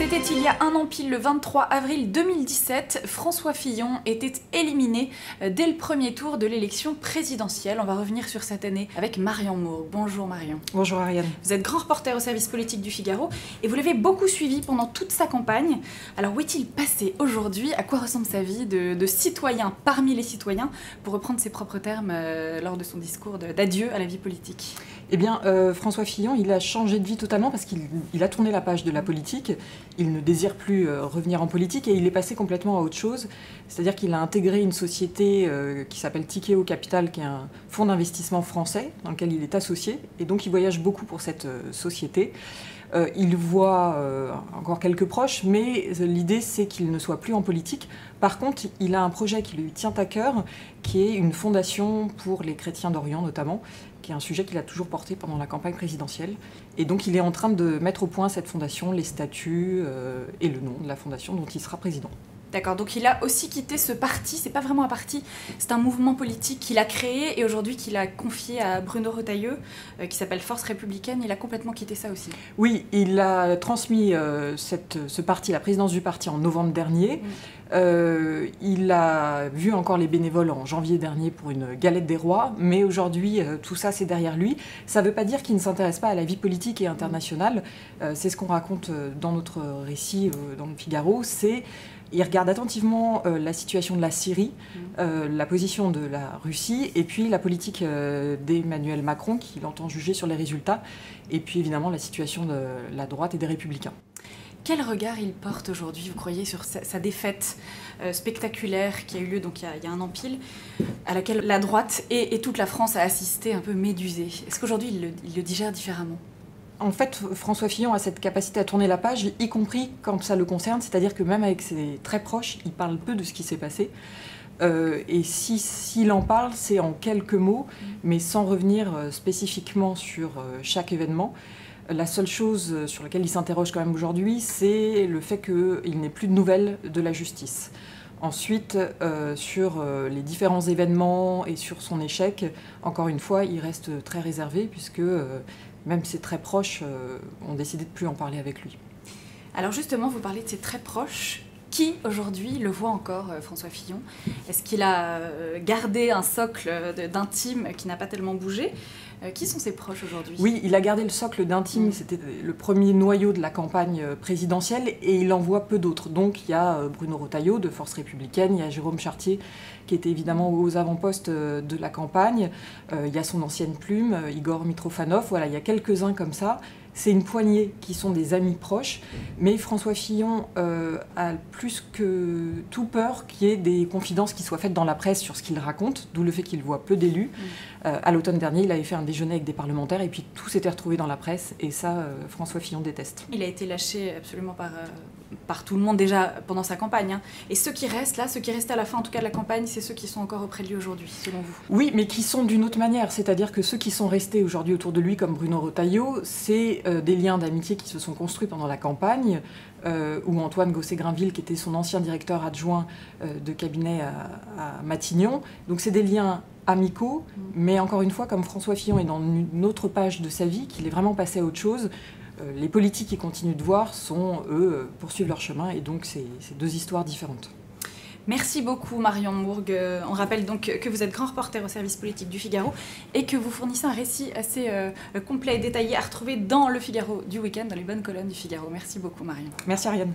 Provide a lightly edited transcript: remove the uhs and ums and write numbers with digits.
C'était il y a un an pile, le 23 avril 2017, François Fillon était éliminé dès le premier tour de l'élection présidentielle. On va revenir sur cette année avec Marion Mourgue. Bonjour Marion. Bonjour Ariane. Vous êtes grand reporter au service politique du Figaro et vous l'avez beaucoup suivi pendant toute sa campagne. Alors où est-il passé aujourd'hui? À quoi ressemble sa vie de citoyen parmi les citoyens, pour reprendre ses propres termes lors de son discours d'adieu à la vie politique? Eh bien, François Fillon, il a changé de vie totalement parce qu'il a tourné la page de la politique. Il ne désire plus revenir en politique et il est passé complètement à autre chose. C'est-à-dire qu'il a intégré une société qui s'appelle Tikeo Capital, qui est un fonds d'investissement français dans lequel il est associé. Et donc, il voyage beaucoup pour cette société. Il voit encore quelques proches, mais l'idée, c'est qu'il ne soit plus en politique. Par contre, il a un projet qui lui tient à cœur, qui est une fondation pour les chrétiens d'Orient, notamment, qui est un sujet qu'il a toujours porté pendant la campagne présidentielle. Et donc, il est en train de mettre au point cette fondation, les statuts et le nom de la fondation dont il sera président. D'accord, donc il a aussi quitté ce parti, c'est pas vraiment un parti, c'est un mouvement politique qu'il a créé et aujourd'hui qu'il a confié à Bruno Retailleau, qui s'appelle Force Républicaine. Il a complètement quitté ça aussi. Oui, il a transmis ce parti, la présidence du parti, en novembre dernier. Il a vu encore les bénévoles en janvier dernier pour une galette des rois, mais aujourd'hui, tout ça, c'est derrière lui. Ça ne veut pas dire qu'il ne s'intéresse pas à la vie politique et internationale. C'est ce qu'on raconte dans notre récit dans le Figaro. Il regarde attentivement la situation de la Syrie, la position de la Russie, et puis la politique d'Emmanuel Macron, qu'il entend juger sur les résultats, et puis évidemment la situation de la droite et des Républicains. Quel regard il porte aujourd'hui, vous croyez, sur sa défaite spectaculaire qui a eu lieu donc, il y a un an pile, à laquelle la droite et toute la France a assisté un peu médusée? Est-ce qu'aujourd'hui il le digère différemment? En fait, François Fillon a cette capacité à tourner la page, y compris quand ça le concerne, c'est-à-dire que même avec ses très proches, il parle peu de ce qui s'est passé. Et s'il en parle, c'est en quelques mots, mais sans revenir spécifiquement sur chaque événement. La seule chose sur laquelle il s'interroge quand même aujourd'hui, c'est le fait qu'il n'ait plus de nouvelles de la justice. Ensuite, sur les différents événements et sur son échec, encore une fois, il reste très réservé puisque même ses très proches ont décidé de ne plus en parler avec lui. Alors justement, vous parlez de ses très proches. Qui aujourd'hui le voit encore, François Fillon? Est-ce qu'il a gardé un socle d'intime qui n'a pas tellement bougé? Qui sont ses proches aujourd'hui? Oui, il a gardé le socle d'intime, c'était le premier noyau de la campagne présidentielle et il en voit peu d'autres. Donc il y a Bruno Retailleau de Force Républicaine, il y a Jérôme Chartier qui était évidemment aux avant-postes de la campagne, il y a son ancienne plume, Igor Mitrofanov, voilà, il y a quelques-uns comme ça. C'est une poignée qui sont des amis proches, mais François Fillon a plus que tout peur qu'il y ait des confidences qui soient faites dans la presse sur ce qu'il raconte, d'où le fait qu'il voit peu d'élus. À l'automne dernier, il avait fait un déjeuner avec des parlementaires et puis tout s'était retrouvé dans la presse et ça, François Fillon déteste. Il a été lâché absolument par tout le monde déjà pendant sa campagne. Hein. Et ceux qui restent là, ceux qui restaient à la fin en tout cas de la campagne, c'est ceux qui sont encore auprès de lui aujourd'hui, selon vous? Oui, mais qui sont d'une autre manière, c'est-à-dire que ceux qui sont restés aujourd'hui autour de lui, comme Bruno Retailleau, c'est des liens d'amitié qui se sont construits pendant la campagne, ou Antoine Gosset-Grainville, qui était son ancien directeur adjoint de cabinet à Matignon. Donc c'est des liens amicaux, mais encore une fois, comme François Fillon est dans une autre page de sa vie, qu'il est vraiment passé à autre chose, les politiques qui continuent de voir poursuivent leur chemin, et donc c'est deux histoires différentes. Merci beaucoup Marion Mourgue. On rappelle donc que vous êtes grand reporter au service politique du Figaro et que vous fournissez un récit assez complet et détaillé à retrouver dans le Figaro du week-end, dans les bonnes colonnes du Figaro. Merci beaucoup Marion. Merci Ariane.